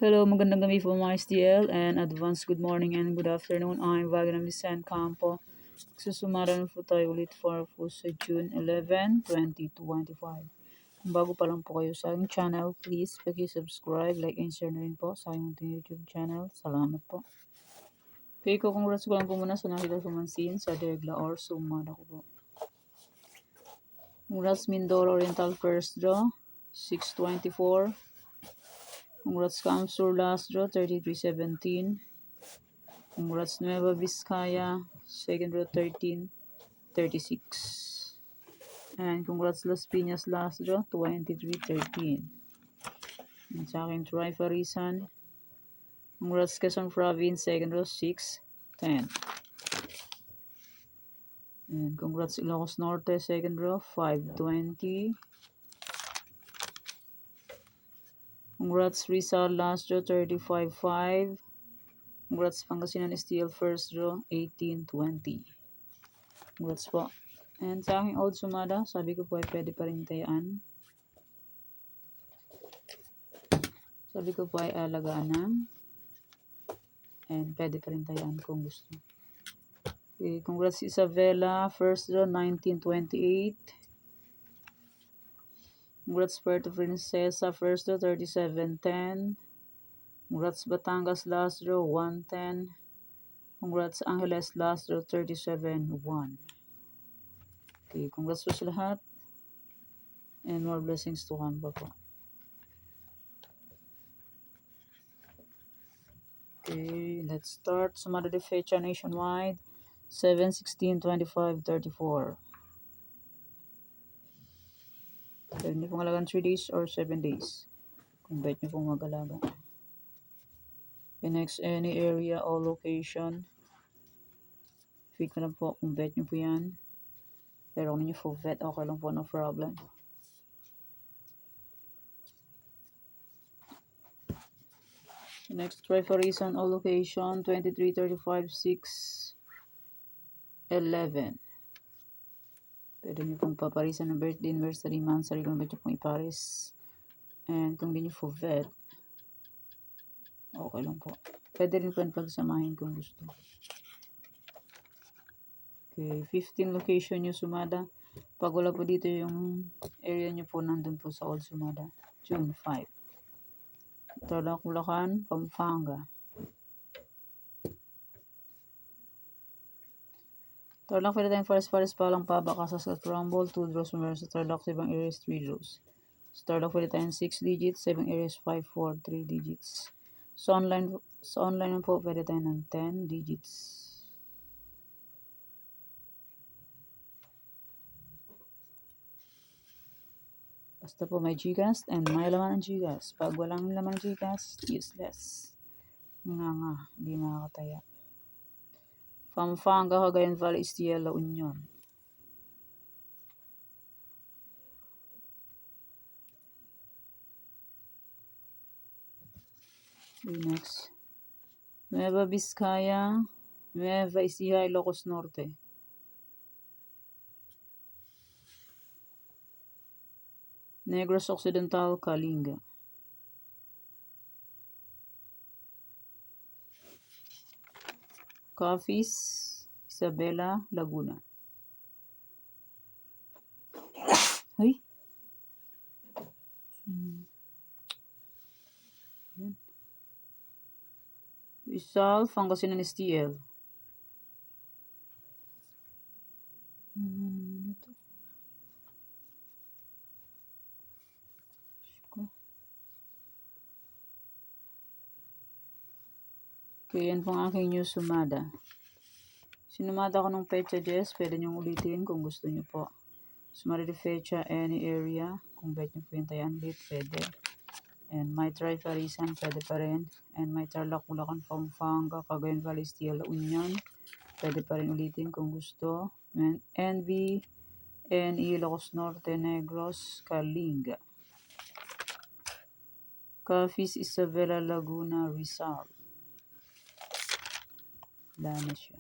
Hello, magandang gabi po mga STL and advance good morning and good afternoon. I'm Wagner Vicente Campo. Susumaran po tayo ulit for po sa June 11, 2025. Kung bago pa lang po kayo sa aking channel, please paki-subscribe, like, and share na rin po sa aking YouTube channel. Salamat po. Okay, congrats ko lang po muna sa nakita sumansin sa Degla or Sumada ko po. Congrats Mindoro Oriental first draw, 624. Congrats Kamsur last draw, 3317. Congrats Nueva Vizcaya, second draw, 1336. And congrats Las Piñas last draw, 2313. And sa akin Trifarisan, congrats Quezon Province, second draw, 610. And congrats Ilocos Norte, second draw, 520. Congrats Rizal last draw, 35-5. Congrats Pangasinan STL first draw, 18-20. Congrats po. And sa aking old sumada, sabi ko po ay pwede pa rin tayaan. Sabi ko po ay alagaan na. And pwede pa rin tayaan kung gusto. Okay, congrats Isabela, first draw, 1928. Congrats Puerto Princesa, first draw, 3710. Congrats Batangas, last draw, 110. Congrats Angeles, last draw, 37-1. Okay, congrats po sa lahat. And more blessings to come pa po. Okay, let's start. Sumada de fecha nationwide, 7/16/25/34. Pwede nyo pong alagaan 3 days or 7 days. Kung bet nyo pong mag-alaga. Okay, next, any area or location. Fit ko lang po kung bet nyo po yan. Pero kung nyo full bet, okay lang po, no problem. Next, try for reason or location, 23, 35, 6, 11. Pwede nyo pong paparisan ng birthday, anniversary, month, sarili kung bet nyo pong iparis. And kung di nyo full bet, okay lang po. Pwede rin po pagsamahin kung gusto. Okay, 15 location nyo sumada. Pag wala po dito yung area nyo po, nandun po sa old sumada. June 5. Tarlac, Bulacan, Pampanga. Tarlac, pwede tayong Pares Palang Pabakasas at Rumble, 2 draws meron sa Tarlac, 7 areas, 3 draws. Sa Tarlac, pwede tayong 6 digits, 7 areas, 5, 4, 3 digits. Sa online po, pwede tayo ng 10 digits. Basta po may Gcash and may laman ng Gcash. Pag walang laman ng Gcash, useless. Nga, hindi makakataya. Pampanga, Cagayan Valley, STL, La Union. Okay, next. Nueva Vizcaya, Nueva Ecija, Ilocos Norte. Negros Occidental, Kalinga. Capiz, Isabela, Laguna. Ay! Rizal, Pangasinan STL. Okay, yan pong aking news sumada. Sinumada ko ng pecha Jess, pwede nyo ulitin kung gusto nyo po. Sumada de fecha, any area, kung bet nyo po yung tayan ulit, pwede. And my Trifarisan, pwede pa rin. And my Tarlac, Bulacan, Pampanga, Cagayan Valley, STL, La Union, pwede pa rin ulitin kung gusto. And NV, NE, Ilocos Norte, Negros, Kalinga. Capiz, Isabela, Laguna, Rizal. Wala na siya.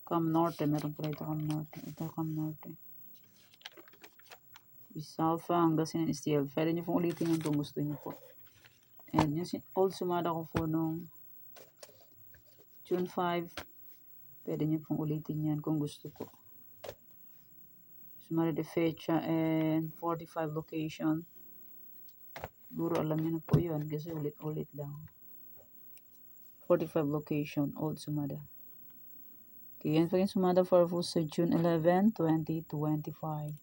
Cam Norte, meron pala ito Cam Norte. Ito Cam Norte. Bisalfa, Hanggasin, and Steel. Pwede nyo pong ulitin yan kung gusto nyo po. And yung old sumada ko po nung June 5, pwede nyo pong ulitin yan kung gusto po. Sumada de fecha and 45 location. Siguro alam nyo na po yun kasi ulit-ulit lang. 45 location, old sumada. Okay, yan po yung sumada for sa June 11, 2025.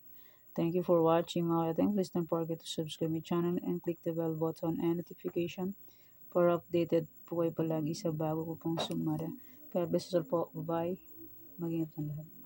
Thank you for watching mga kateng. Please don't forget to subscribe my channel and click the bell button and notification para updated po kayo palagi sa bago ko pong sumada. God bless us all po. Bye-bye. Mag-ingat ang lahat.